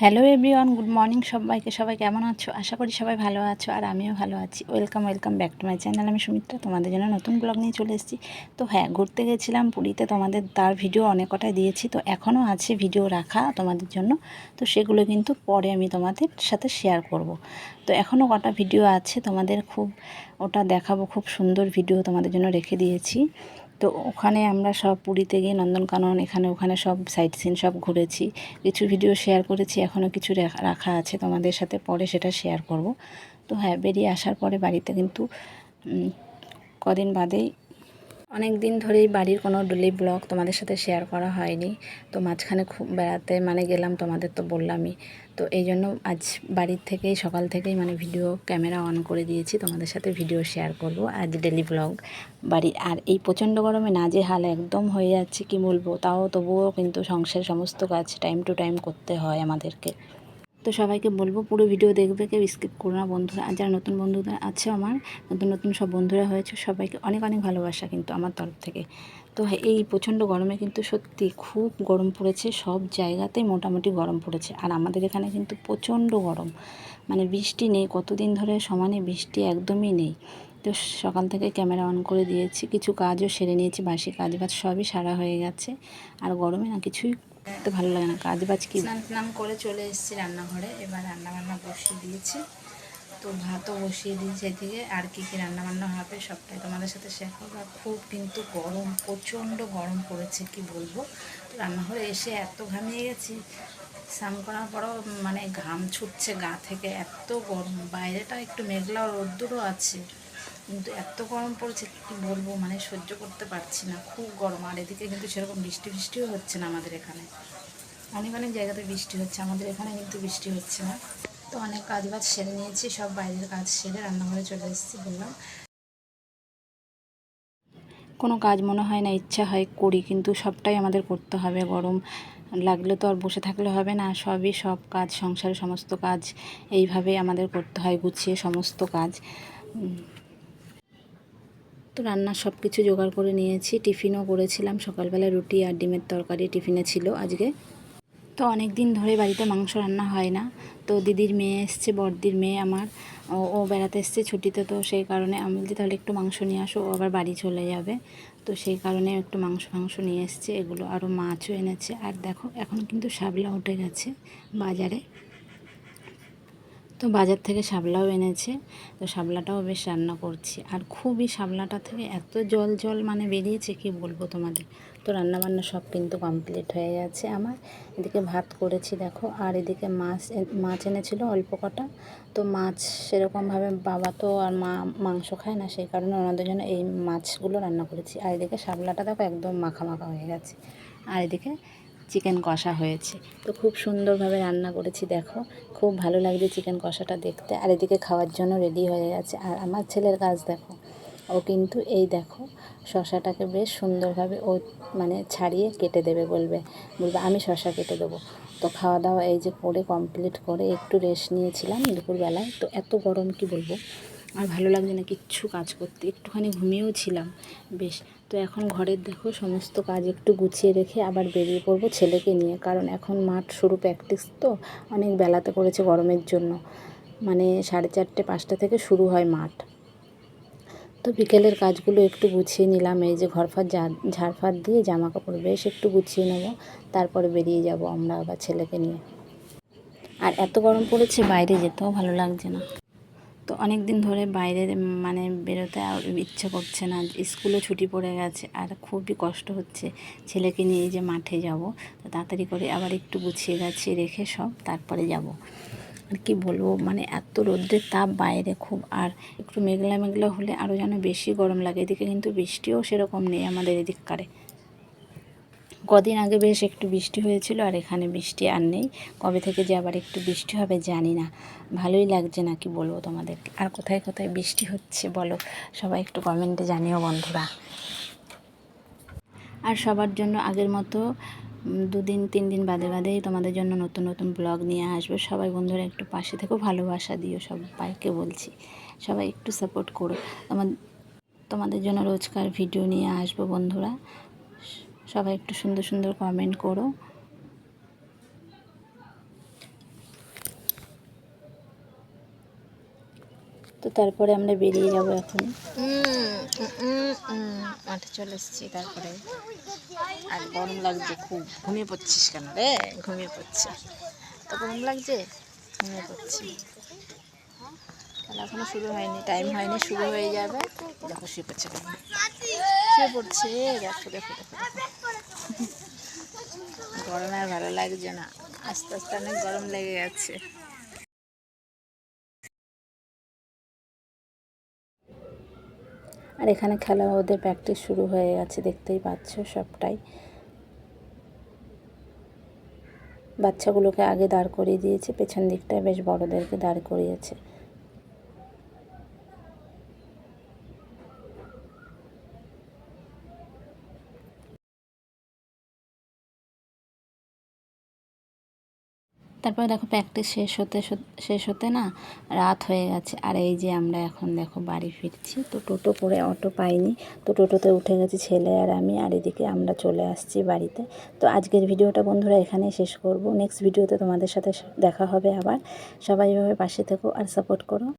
Hello everyone, good morning সবাইকে। সবাই কেমন আছো? আশা করি সবাই ভালো আছো আর আমিও ভালো আছি। Welcome back to my channel. আমি সুমিত্রা, তোমাদের জন্য নতুন ব্লগ নিয়ে চলে এসেছি। তো হ্যাঁ, ঘুরতে গেছিলাম পুরীতে, তোমাদের তার ভিডিও অনেক কটাই দিয়েছি, তো এখনও আছে ভিডিও রাখা তোমাদের জন্য। তো সেগুলো কিন্তু পরে আমি তোমাদের সাথে শেয়ার করব। তো এখনও কটা ভিডিও আছে তোমাদের, ওটা দেখাবো। খুব সুন্দর ভিডিও তোমাদের জন্য রেখে দিয়েছি। তো ওখানে আমরা সব পুরীতে গিয়ে নন্দনকানন এখানে ওখানে সব সাইট সিন সব ঘুরেছি। কিছু ভিডিও শেয়ার করেছি, এখনও কিছু রাখা আছে তোমাদের সাথে, পরে সেটা শেয়ার করব। তো হ্যাঁ, বেরিয়ে আসার পরে বাড়িতে কিন্তু কদিন বাদেই, অনেক দিন ধরেই বাড়ির কোনো ডেলি ব্লগ তোমাদের সাথে শেয়ার করা হয়নি। তো মাঝখানে খুব বেড়াতে গেলাম, তোমাদের তো বললামই। তো এই জন্য আজ বাড়ির থেকেই সকাল থেকেই ভিডিও ক্যামেরা অন করে দিয়েছি, তোমাদের সাথে ভিডিও শেয়ার করব আজ ডেলি ব্লগ বাড়ির। আর এই প্রচণ্ড গরমে নাজেহাল একদম হয়ে যাচ্ছে, কি বলবো। তবুও কিন্তু সংসারের সমস্ত কাজ টাইম টু টাইম করতে হয় আমাদেরকে। তো সবাইকে বলবো পুরো ভিডিও দেখবে, কেউ স্কিপ করো না বন্ধুরা। আর যারা নতুন বন্ধুরা আছে, আমার নতুন সব বন্ধুরা হয়েছে, সবাইকে অনেক অনেক ভালোবাসা কিন্তু আমার তরফ থেকে। তো এই প্রচণ্ড গরমে কিন্তু সত্যি খুব গরম পড়েছে, সব জায়গাতেই মোটামুটি গরম পড়েছে। আর আমাদের এখানে কিন্তু প্রচণ্ড গরম, বৃষ্টি নেই কতদিন ধরে, সমানে বৃষ্টি একদমই নেই। তো সকাল থেকে ক্যামেরা অন করে দিয়েছি, কিছু কাজও সেরে নিয়েছি, বাসি কাজ বাজ সবই সারা হয়ে গেছে। আর গরমে কিছুই তো ভালো লাগে না, কাজ বাজ কি। স্নান করে চলে এসেছি রান্নাঘরে, এবার রান্নাবান্না বসিয়ে দিয়েছি। তো ভাতও বসিয়ে দিয়েছি এদিকে, আর কী রান্নাবান্না হবে সবটাই তোমাদের সাথে শেয়ার করবো। আর খুব কিন্তু গরম, প্রচণ্ড গরম পড়েছে, কি বলবো। তো রান্নাঘরে এসে এত ঘামিয়ে গেছি, স্নান করার পরও ঘাম ছুটছে গা থেকে, এত গরম। বাইরেটা একটু মেঘলা রোদ্দুরও আছে, কিন্তু এত গরম পড়ছে কি বলবো, সহ্য করতে পারছি না, খুব গরম। আর এদিকে কিন্তু সেরকম বৃষ্টিও হচ্ছে না আমাদের এখানে। অনেক অনেক জায়গাতে বৃষ্টি হচ্ছে, আমাদের এখানে কিন্তু বৃষ্টি হচ্ছে না। তো অনেক কাজ বাজ সেরে নিয়েছি, সব বাইরের কাজ সেরে রান্নাঘরে চলে এসেছি। বললাম কোনো কাজ মনে হয় না, ইচ্ছা হয় করি, কিন্তু সবটাই আমাদের করতে হবে। গরম লাগলে তো আর বসে থাকলে হবে না, সব কাজ, সংসারের সমস্ত কাজ এইভাবেই আমাদের করতে হয়, গুছিয়ে সমস্ত কাজ। তো রান্নার সব কিছু জোগাড় করে নিয়েছি, টিফিনও করেছিলাম সকালবেলা, রুটি আর ডিমের তরকারি টিফিনে ছিল আজকে। তো অনেক দিন ধরে বাড়িতে মাংস রান্না হয় না। তো দিদির মেয়ে এসছে, বড়দির মেয়ে আমার, ও বেড়াতে এসছে ছুটিতে। তো সেই কারণে আমি বলছি তাহলে একটু মাংস নিয়ে আসো, ও আবার বাড়ি চলে যাবে। তো সেই কারণে একটু মাংস নিয়ে এসছে, এগুলো আরও মাছও এনেছে। আর দেখো এখন কিন্তু শাপলা উঠে গেছে বাজারে, তো বাজার থেকে শাপলাও এনেছে। তো শাপলাটাও বেশ রান্না করছি। আর খুবই শাপলাটা থেকে এত জল বেরিয়েছে, কি বলবো তোমাদের। তো রান্নাবান্না সব কিন্তু কমপ্লিট হয়ে গেছে আমার। এদিকে ভাত করেছি দেখো, আর এদিকে মাছ এনেছিল অল্প কটা। তো মাছ সেরকমভাবে বাবা তো আর মা মাংস খায় না, সেই কারণে ওনাদের জন্য এই মাছগুলো রান্না করেছি। আর এদিকে শাপলাটা দেখো একদম মাখা হয়ে গেছে। আর এদিকে চিকেন কষা হয়েছে। তো খুব সুন্দরভাবে রান্না করেছি দেখো, খুব ভালো লাগছে চিকেন কষাটা দেখতে। আর এদিকে খাওয়ার জন্য রেডি হয়ে গেছে। আর আমার ছেলের কাজ দেখো, ও কিন্তু এই দেখো শসাটাকে বেশ সুন্দরভাবে ও ছাড়িয়ে কেটে দেবে, বলবে আমি শসা কেটে দেবো। তো খাওয়া দাওয়া এই যে করে কমপ্লিট করে একটু রেস্ট নিয়েছিলাম দুপুরবেলায়। তো এত গরম, কি বলবো, আর ভালো লাগছে না কিচ্ছু কাজ করতে, একটুখানি ঘুমিয়েও ছিলাম বেশ। তো এখন ঘরের দেখো সমস্ত কাজ একটু গুছিয়ে রেখে আবার বেরিয়ে পড়বো ছেলেকে নিয়ে, কারণ এখন মাঠ শুরু প্র্যাকটিস, তো অনেক বেলাতে করেছে গরমের জন্য, 4:30 5টা থেকে শুরু হয় মাঠ। তো বিকেলের কাজগুলো একটু গুছিয়ে নিলাম, এই যে ঘরফাট ঝাড়ফাট দিয়ে জামা কাপড় বেশ একটু গুছিয়ে নেব, তারপরে বেরিয়ে যাব আমরা আবার ছেলেকে নিয়ে। আর এত গরম পড়েছে, বাইরে যেতেও ভালো লাগছে না। তো অনেক দিন ধরে বাইরে বেরোতে ইচ্ছে করছে না, স্কুলে ছুটি পড়ে গেছে, আর খুবই কষ্ট হচ্ছে ছেলেকে নিয়ে যে মাঠে যাব। তো তাড়াতাড়ি করে আবার একটু গুছিয়ে গাছিয়ে রেখে সব তারপরে যাব। আর কি বলবো, এত রৌদ্রের তাপ বাইরে খুব, আর একটু মেঘলা হলে আরও যেন বেশি গরম লাগে। এদিকে কিন্তু বৃষ্টিও সেরকম নেই আমাদের এদিককারে। কদিন আগে বেশ একটু বৃষ্টি হয়েছিল, আর এখানে বৃষ্টি আর নেই। কবে থেকে যে আবার একটু বৃষ্টি হবে জানি না, ভালোই লাগছে না, কি বলবো তোমাদেরকে। আর কোথায় কোথায় বৃষ্টি হচ্ছে বলো, সবাই একটু কমেন্টে জানিও বন্ধুরা। আর সবার জন্য আগের মতো 2 দিন 3 দিন বাদেই তোমাদের জন্য নতুন ব্লগ নিয়ে আসবো। সবাই বন্ধুরা একটু পাশে থেকেও ভালোবাসা দিও, সবাইকে বলছি, সবাই একটু সাপোর্ট করো। তোমাদের জন্য রোজকার ভিডিও নিয়ে আসবো বন্ধুরা, সবাই একটু সুন্দর কমেন্ট করো। তো তারপরে আমরা বেরিয়ে যাব এখন। মাঠে চলে এসেছি। তারপরে আর গরম লাগছে খুব। ঘুমিয়ে পড়ছিস কেন রে? ঘুমিয়ে পড়ছে তো, গরম লাগছে, ঘুমিয়ে পড়ছি। তাহলে এখনো শুরু হয়নি, টাইম হয়নি, শুরু হয়ে যাবে। দেখো শুয়ে পড়ছে, শুয়ে পড়ছে। দেখো দেখো দেখো দেখো, গরমে আর ভালো লাগছে না, আস্তে আস্তে অনেক গরম লেগে গেছে। আর এখানে খেলা, ওদের প্র্যাকটিস শুরু হয়ে গেছে, দেখতেই পাচ্ছ সবটাই। বাচ্চাগুলোকে আগে দাঁড় করিয়ে দিয়েছে, পেছন দিকটায় বেশ বড়দেরকে দাঁড় করিয়েছে। তারপরে দেখো প্র্যাকটিস শেষ হতে না রাত হয়ে গেছে। আর এই যে আমরা এখন দেখো বাড়ি ফিরছি। তো টোটো করে, অটো পাইনি, তো টোটোতে উঠে গেছি ছেলে আর আমি। আর এদিকে আমরা চলে আসছি বাড়িতে। তো আজকের ভিডিওটা বন্ধুরা এখানেই শেষ করব। নেক্সট ভিডিওতে তোমাদের সাথে দেখা হবে আবার। সবাই এভাবে পাশে থেকো আর সাপোর্ট করো।